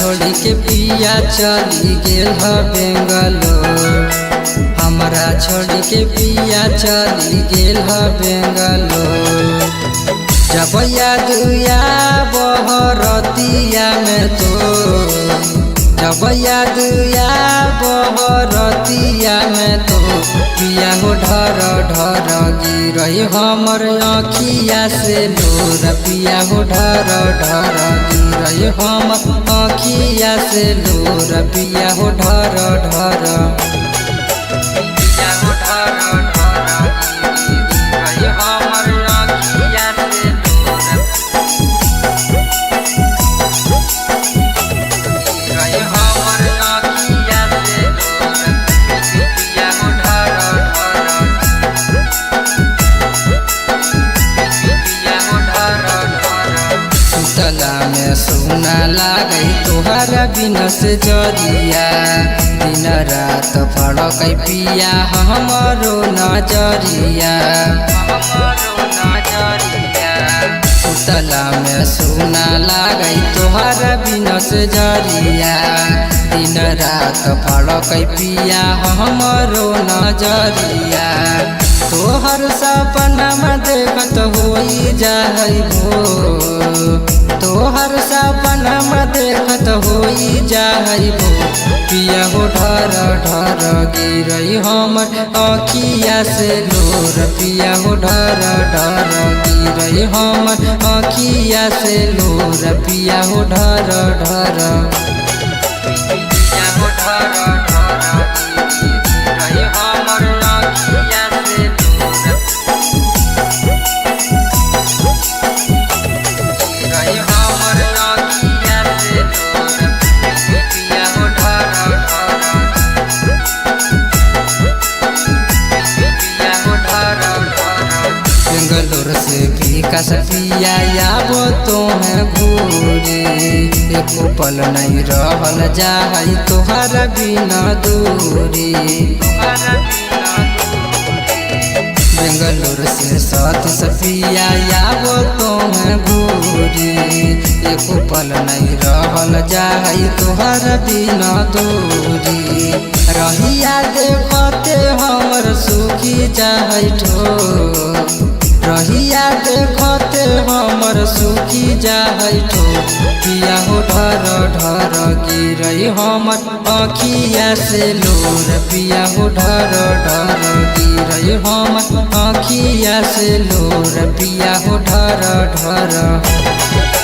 छोड़ी के पिया चली गेल ह बेंगलोर। हमरा छोड़ी के पिया चली गेल ह बेंगलोर। जब याद बहरतिया में तो जब याद बहरतिया में तो पिया हो ढर ढर गिरई हमर आँखिया से लोर। पिया हो ढर ढर गिरई हमर आँखिया से लोर। पिया हो ढर ढर पिया हो ढर ढर गिरई हमर आँखिया से लोर। गिरई हमर आँखिया से लोर। पिया हो ढर सुतला में सुना लागई तोहर बिना से जरिया। दिन रात फड़कई पिया हमरो नजरिया। सुतला में सुना लागई तोहर बिना से जरिया। दिन रात फड़कई पिया हमरो नजरिया। तोहर सपना में देखत होई जाई भो। तोहर सपना में देखत होई जाई भो। पिया हो ढर ढर गिरई हमर आँखिया से लोर। पिया हो ढर ढर गिरई हमर आँखिया से लोर। पिया हो ढर ढर पिया हो ढर ढर गिरई हमर आँखिया से लोर। गिरई हमर आँखिया से लोर। पिया हो ढर ढर पिया हो ढर ढर। बेंगलोर से विकास पिया आबो तोहे घूरे। एको पल नहीं रहल जाई तोहर बिना दूरी। बेंगलोर से साथ सफिया आबो तोहे घूरे। एको पल नहीं रहल जाई तोहर बिना दूरी। रहिया देखते हमर सुखी जाई ठो। रहिया देखते हमर सुखी जाई ठो। पिया हो ढर ढर गिरई हमर आँखिया से लोर। पिया हो ढर ढर गिरई हमर आँखिया से लोर। पिया हो ढर ढर।